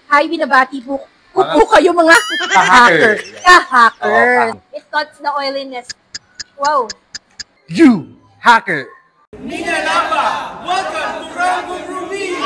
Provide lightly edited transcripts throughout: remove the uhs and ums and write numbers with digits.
Hi, binabati po kayo mga hacker. Ka-hacker. It cuts the oiliness. Wow. You, hacker. Nina Lapa, welcome to Rangoon Ruby!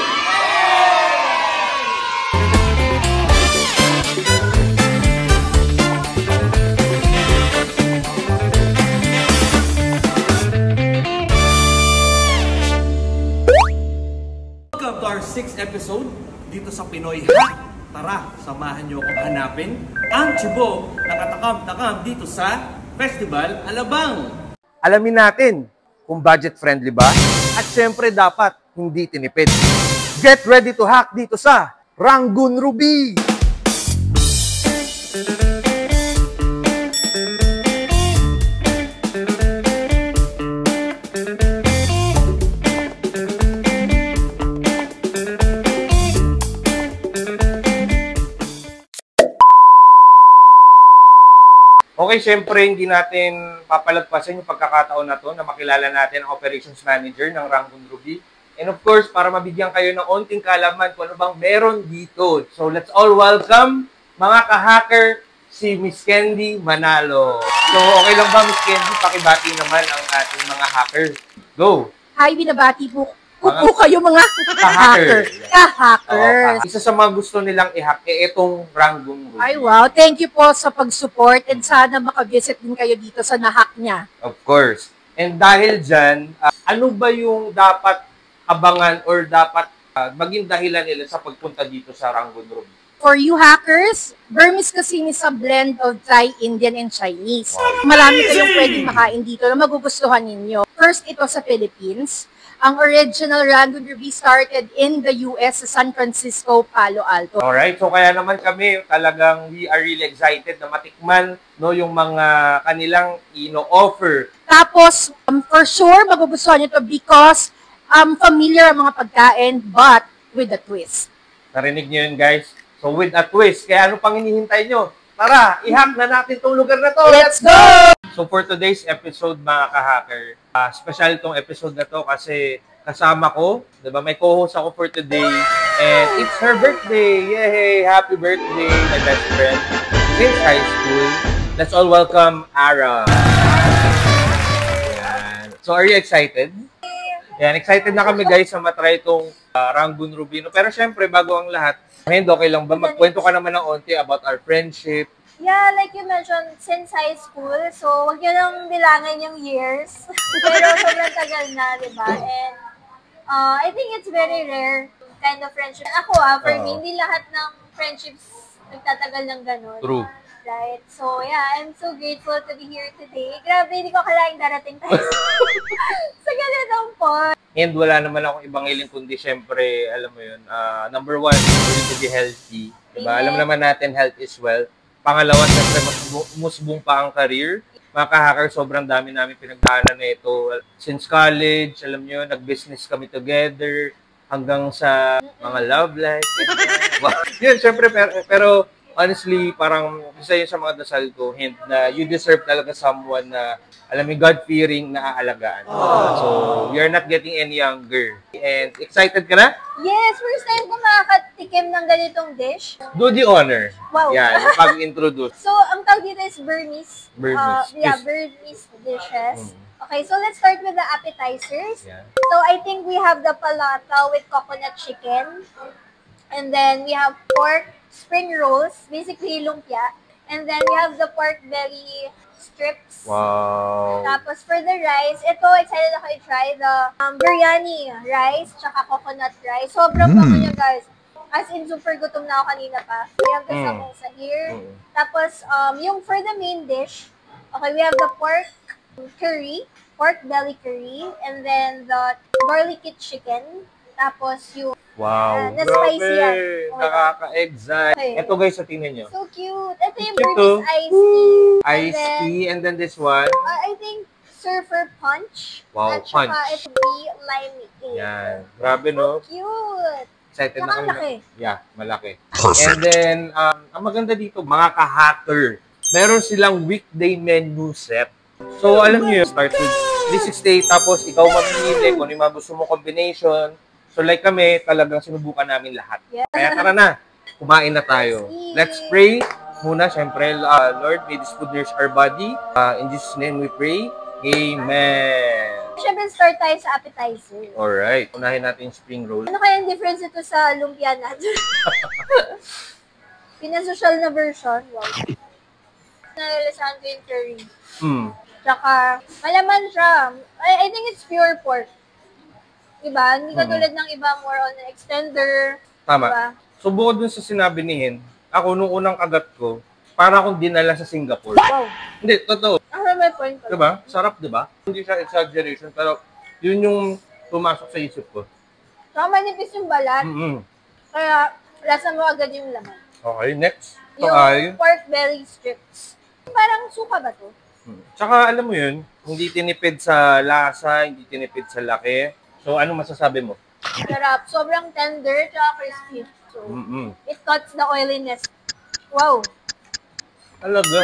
Welcome to our 6th episode dito sa Pinoy Hack. Tara, samahan niyo akong hanapin ang tiyubog na katakam-takam dito sa Festival Alabang. Alamin natin kung budget friendly ba at syempre dapat hindi tinipid. Get ready to hack dito sa Rangoon Ruby! Okay, syempre hindi natin papalagpasin yung pagkakataon na to na makilala natin ang Operations Manager ng Rangoon Ruby. And of course, para mabigyan kayo ng onting kaalaman kung ano bang meron dito. So let's all welcome mga ka-hacker, si Miss Candy Manalo. So okay lang ba, Miss Candy? Pakibati naman ang ating mga hacker. Go! Hi, binabati po kayo mga hacker. Ka-hacker. Isa sa mga gusto nilang i-hack, itong Rangoon Ruby. Ay, wow. Thank you po sa pag-support and sana makavisit din kayo dito sa nahack niya. Of course. And dahil dyan, ano ba yung dapat abangan or dapat maging dahilan nila sa pagpunta dito sa Rangoon Ruby? For you hackers, Burmese cuisine is a blend of Thai, Indian, and Chinese. Marami kayong pwedeng makain dito na magugustuhan ninyo. First, ito sa Philippines. Ang original Rangoon Ruby started in the US sa San Francisco, Palo Alto. Alright, so kaya naman kami talagang we are really excited na matikman no, yung mga kanilang ino-offer. Tapos, for sure, magugustuhan nyo ito because familiar ang mga pagkain but with a twist. Narinig nyo yun, guys? So with a twist, kaya ano pang hinihintay nyo? Tara, i-hack na natin itong lugar na to. Let's go! So for today's episode, mga ka-hacker, special itong episode na to kasi kasama ko, diba? May co-host ako for today and it's her birthday. Yay! Happy birthday, my best friend since high school. Let's all welcome Ara. Yan. So are you excited? Yan, excited na kami guys na matry itong Rangoon Ruby. Pero syempre, bago ang lahat, okay lang ba? Magkwento ka naman ng onti about our friendship. Yeah, like you mentioned, since high school, so wag nyo nang bilangin yung years. Pero sobrang tagal na, di ba? And I think it's very rare kind of friendship. Ako for me, hindi lahat ng friendships nagtatagal ng ganun. True. Right? So yeah, I'm so grateful to be here today. Grabe, hindi ko akalaing darating tayo sa ganitong point. And wala naman akong ibang hiling kundi syempre, alam mo yun, number one, we need to be healthy. Diba? Alam naman natin, health is wealth. Pangalawa, syempre, musbong pa ang career. Mga ka-hacker, sobrang dami namin pinagdaanan na ito. Since college, alam nyo, nag-business kami together hanggang sa mga love life. Yun, syempre, pero honestly, parang isa yun sa mga dasal ko, hint na you deserve talaga someone na, alam mo, God-fearing na aalagaan. So, we are not getting any younger. And excited ka na? Yes, first time ko makakatikim ng ganitong dish. Do the honor. Wow. Yan, pag-introduce. So, ang tawag dito is Burmese. Burmese. Burmese dishes. Okay, so let's start with the appetizers. Yeah. So, I think we have the palata with coconut chicken. And then, we have pork spring rolls, basically lumpia. And then, we have the pork belly strips. Wow. Tapos, for the rice, ito, excited ako i-try the biryani rice, tsaka coconut rice. Sobrang bango niya, guys. As in, super gutom na ako kanina pa. We have the samosa here. Tapos, yung for the main dish, okay, we have the pork curry, pork belly curry, and then the garlicky chicken. Tapos, yung na spicy yan. Nakaka-excite. Okay. Ito guys, sa tingnan nyo. So cute. Ito yung Cute Burmese iced tea. Iced tea, and then this one. I think surfer punch. Wow, at saka punch. ito be limey. Yan. Grabe, no? So cute. Excited na kami. Malaki. Yeah, malaki. Perfect. And then, ang maganda dito, mga ka-hacker, meron silang weekday menu set. So, alam niyo, start with 368, tapos ikaw mamimili kung ano yung mga gusto mo combination. So, like kami, talagang sinubukan namin lahat. Yeah. Kaya tara na. kumain na tayo. Let's pray muna, syempre. Lord, may this food nourish our body. In Jesus' name we pray. Amen. Siyempre, start tayo sa appetizer. Alright. Unahin natin yung spring roll. Ano kaya yung difference ito sa lumpia natin? Pinasosyal na version. Wow. Nalalasahan ko yung curry. Tsaka, malaman siya. I think it's pure pork. Diba? Hindi katulad ng iba, more on an extender. Tama. Diba? So, bukod dun sa sinabi ni Hen, ako nung unang kagat ko, para akong dinala sa Singapore. Wow. Hindi, totoo. May point ko. Diba? Sarap, diba? Hindi siya exaggeration, pero yun yung pumasok sa isip ko. Tsaka manipis yung balat. Kaya, lasa mo agad yung laman. Okay, next. Ito Yung ay... pork belly strips. Parang suka ba to? Tsaka, alam mo yun, hindi tinipid sa lasa, hindi tinipid sa laki. So, ano masasabi mo? Sarap. Sobrang tender, tsaka crispy. So, it cuts the oiliness. Wow. Talaga,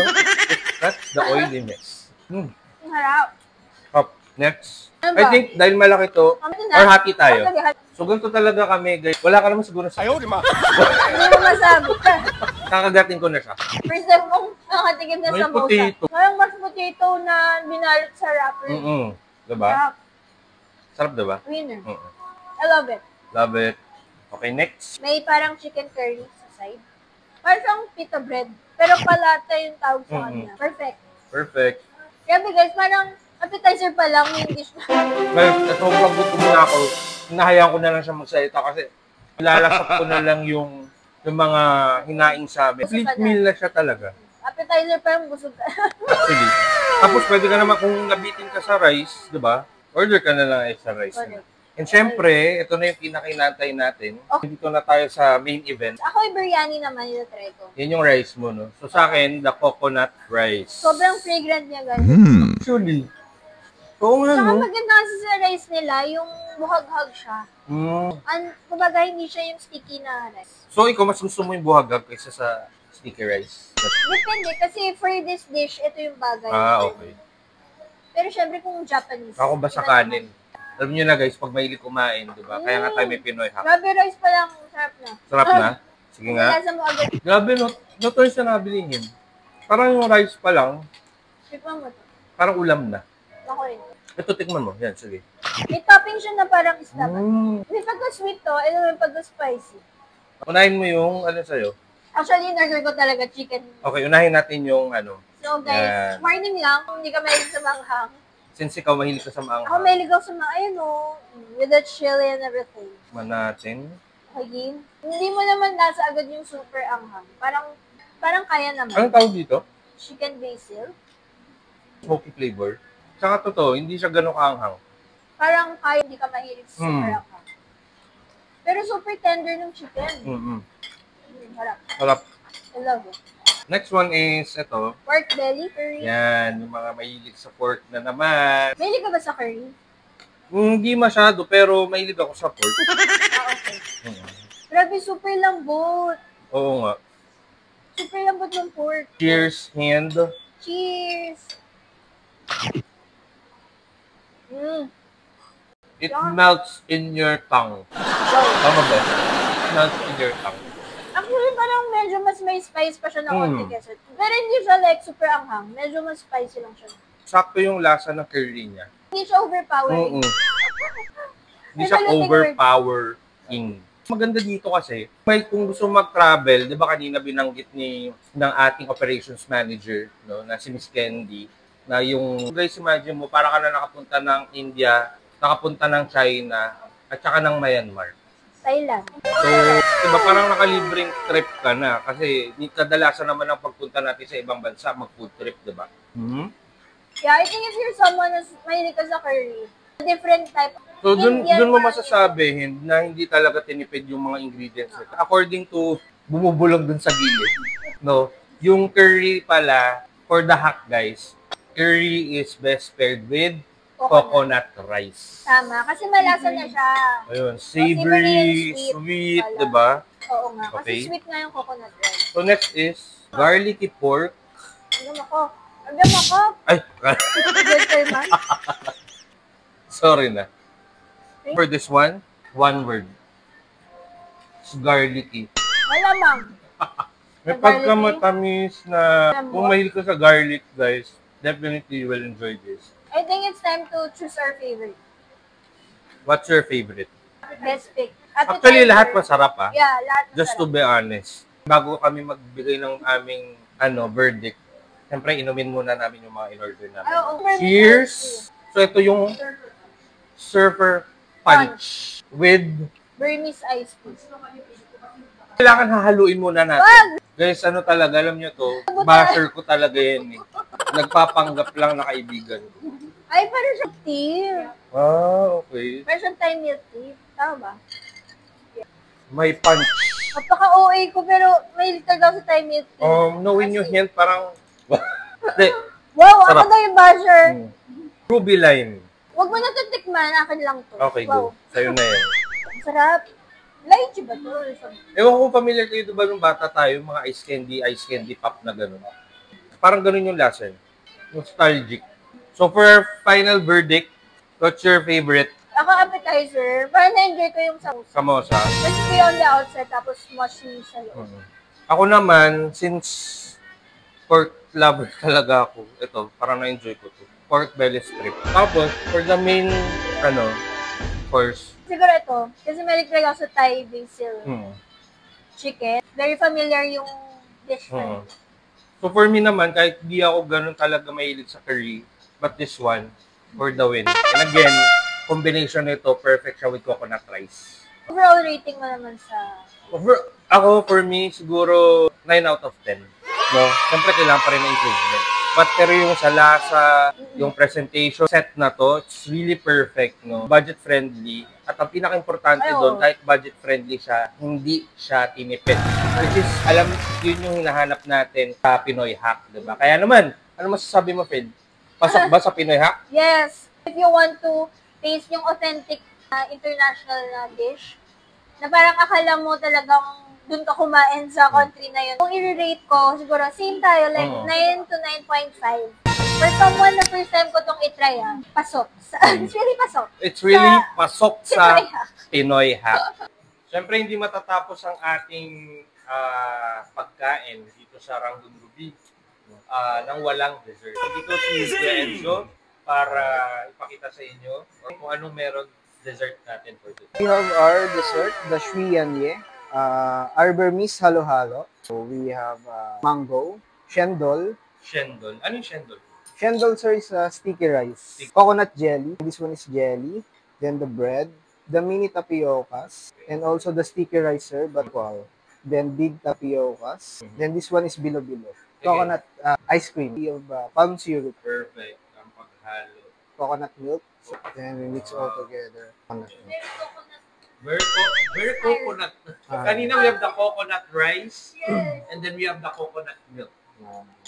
that's the oiliness. Ang harap. Up, next. Ano I ba? think, dahil malaki to, or happy tayo. So, ganito talaga kami, guys. Wala ka naman siguro sa... Hindi mo masabi. Kakagatin ko na siya. First time kong nakatikim na May samosa. potato. Parang mas potato na binalot sa wrapper. Diba? Sarap. Sarap, diba? Winner. I love it. Love it. Okay, next. May parang chicken curry sa side. Parang siyang pita bread. Pero palata yung tawag sa kanya. Perfect. Perfect. Grabe guys, parang appetizer pa lang yung dish na. Well, sobrang gutom na ako. Hinahayaan ko na lang siya magsalita kasi lalasap ko na lang yung mga hinaing sa amin. Complete meal na siya talaga. Appetizer pa yung busog ka. Actually. Tapos pwede ka naman kung nabitin ka sa rice, di ba? Order ka na lang extra rice. And syempre, ito na yung pinakainantay natin. Okay. Dito na tayo sa main event. Ako yung biryani naman yung try ko. Yan yung rice mo, no? So sa akin, the coconut rice. Sobrang fragrant niya guys. Actually. Oo nga, Saka no? maganda kasi sa rice nila, yung buhag-hag siya. Kumbaga, hindi siya yung sticky na rice. So ikaw, mas gusto mo yung buhagag kaysa sa sticky rice? Depende, kasi for this dish, ito yung bagay. Okay. Pero syempre kung Japanese. Ako ba sa kanin? Alam niyo na guys, pag mahilig kumain, di ba? Kaya nga tayo may Pinoy hack. Grabe rice pa lang, sarap na. Sarap na? Sige nga. Lasa mo agad. Grabe, no choice na nabilihin. Parang yung rice pa lang, Tikman mo to. parang ulam na. Ako rin. Ito, tikman mo. Yan, sige. May topping siya na parang isda ba? May pagka-sweet to, and may pagka-spicy. Unahin mo yung, ano sa'yo? Actually, in-order ko talaga chicken. Okay, unahin natin yung, ano. So guys, warning lang, kung hindi ka mahilig sa manghang. Since ikaw mahilig ka sa maanghang. Ako mahilig ako sa mga, ayun o, with the chili and everything. Tikman natin. Okay, hindi mo naman nasa agad yung super anghang. Parang kaya naman. Anong tawag dito? Chicken basil. Smoky flavor. Tsaka totoo, hindi siya ganun kaanghang. Parang kaya hindi ka mahilig sa super anghang. Pero super tender ng chicken. Harap. Sarap. I love it. Next one is, ito. Pork belly curry. Yan, yung mga mahilig sa pork na naman. Mahilig ka ba sa curry? Hindi masyado, pero mahilig ako sa pork. Okay. Grabe, super lambot. Oo nga. Super lambot ng pork. Cheers, hand. Cheers! It melts in your tongue. Tama ba? It melts in your tongue. Actually, parang medyo mas may spice pa siya na konti kasi. Pero hindi siya like super anghang. Medyo mas spicy lang siya. Sakto yung lasa ng curry niya. Hindi siya overpowering. Hindi siya overpowering. Maganda dito kasi, kung gusto mag-travel, di ba kanina binanggit ng ating operations manager, no, na si Miss Candy, na yung, guys, imagine mo, para ka na nakapunta ng India, nakapunta ng China, at saka ng Myanmar. Thailand. So, diba, parang nakalibreng trip ka na, kasi kadalasan naman ang pagpunta natin sa ibang bansa, mag-food trip, di ba? Yeah, I think if you're someone na mahilig ka sa curry, different type. So, dun mo masasabi na hindi talaga tinipid yung mga ingredients. According to bumubulong dun sa gilid. No? Yung curry pala, for the hack guys, curry is best paired with coconut rice. Tama, kasi malasa na siya. Ayun, savory, sweet, diba? Oo nga, kasi Okay. sweet nga yung coconut rice. So, next is garlicky pork. Agam ako. Agam ako. Ay, Good man. sorry na. For this one word. It's garlicky. Malamang. May Sa pagkamatamis na kung mahilig ka sa garlic, guys, definitely you will enjoy this. I think it's time to choose our favorite. What's your favorite? Best pick. Actually, lahat masarap ah. Yeah, lahat masarap. Just to be honest. Bago kami magbigay ng aming verdict, siyempre inumin muna namin yung mga in-order namin. Cheers! So ito yung Surfer Punch with Burmese ice cream. kailangan hahaluin muna natin. Wag! Guys, ano talaga, alam nyo to, basher ko talaga yan eh. Nagpapanggap lang na kaibigan ko. Ay, parang siyang tea. Ah, okay. Parang siyang Thai milk tea. Tama ba? May punch. Napaka-OA ko, pero may talaga sa Thai milk tea. Knowing yung hint, parang... Hindi. Wow, Sarap. ako daw yung basher. Ruby lime. Huwag mo na ito tikman, akin lang to. Okay, go. Sa'yo na yan. Ang sarap. Lychee ba to? Ewan ko kung familiar kayo diba nung bata tayo, mga ice candy pop na gano'n. Parang gano'n yung lasa. Nostalgic. So for our final verdict, what's your favorite? Ako appetizer. Parang na-enjoy ko yung samosa. Samosa. Crispy on the outside, tapos mushy sa loob. Ako naman, since pork lover talaga ako, ito, parang na-enjoy ko to. Pork belly strip. Tapos, for the main, course. Siguro ito, kasi may talaga ako sa Thai basil chicken. Very familiar yung dish na. So for me naman, kahit di ako ganun talaga mahilig sa curry, but this one, for the win. And again, combination nito, perfect siya with coconut rice. Overall rating mo naman sa... For me, siguro 9 out of 10. No? Siyempre, kailangan pa rin ng improvement. But pero yung sa lasa, yung presentation set na to, it's really perfect, no? Budget friendly. At ang pinaka-importante doon, kahit budget friendly siya, hindi siya tinipid. Which is, yun yung hinahanap natin sa Pinoy Hack, diba? Kaya naman, ano masasabi mo, Fred? Pasok ba sa Pinoy Hack? Yes. If you want to taste yung authentic international na dish, na parang akala mo talagang dun ka kumain sa country na yun. Kung i-rate ko, siguro same tayo, like 9 to 9.5. For someone na first time ko itong itry, pasok. It's really pasok. It's really pasok sa Pinoy Hack. Siyempre, hindi matatapos ang ating pagkain dito sa Rangoon Ruby nang walang dessert. Dito si Enzo para ipakita sa inyo kung anong meron dessert natin for today. We have our dessert, the Shui Yanye. Our Burmese halo-halo. So we have mango, shendol. Shendol. Ano yung shendol? Shendol, sir, is sticky rice. Coconut jelly. This one is jelly. Then the bread, the mini tapiocas, and also the sticky rice, sir, but wow. Then big tapiocas. Then this one is bilo-bilo. Coconut ice cream. We have palm syrup. Perfect. Ang paghalo. Coconut milk. Then we mix all together. Very coconut. Kanina we have the coconut rice, and then we have the coconut milk.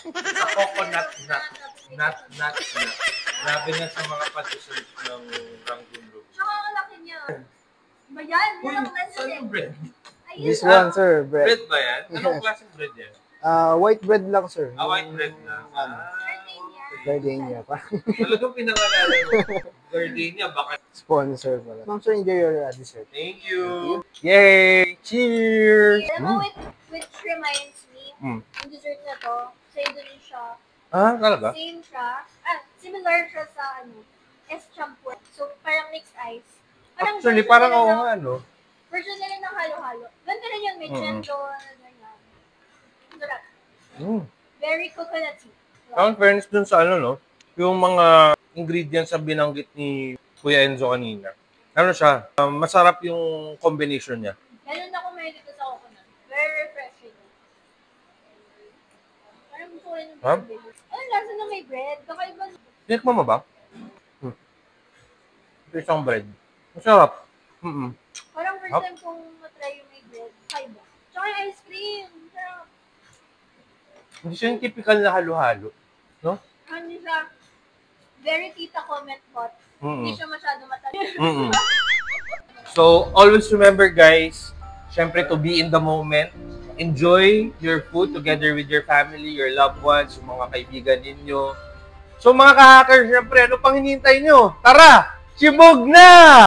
Sa coconut nut. Grabe na sa mga pa-dessert ng Rangoon Ruby. Tsaka ang laki niya. Ba yan? Uy, saan yung bread? This one, sir, bread. Bread ba yan? Anong klaseng bread yan? White bread lang, sir. White bread na. Gardenia pa. Talagang pinangalala mo. Gardenia, baka. Sponsor pala. Ma'am, sir, enjoy your dessert. Thank you. Yay! Cheers! Alam mo, which reminds me, yung dessert na to, sa Indonesia, Talaga? same siya, similar siya sa, es champur. So, parang mixed ice. Actually, parang oo nga, no? Version na rin ng halo-halo. Ganito rin yung may chendol, ganyan. Sarap. Very coconutty. Ang fairness dun sa yung mga ingredients na binanggit ni Kuya Enzo kanina. Ano siya? Masarap yung combination niya. Ganun ako mahilig ko sa coconut. Very refreshing. Parang gusto ko rin ng bread. Ano lasa na may bread? Kakaiba. Tinikman mo ba? Ito isang bread. Masarap. Parang first time kong matry yung may bread. Kakaiba. Tsaka yung ice cream. Sarap. Hindi siya yung typical na halo-halo. No? Ano siya? Very tita comment pot. Hindi siya masyado matalim. So, always remember guys, syempre to be in the moment. Enjoy your food together with your family, your loved ones, yung mga kaibigan ninyo. So mga ka-hackers, syempre, ano pang hinihintay nyo? Tara! Chibog na!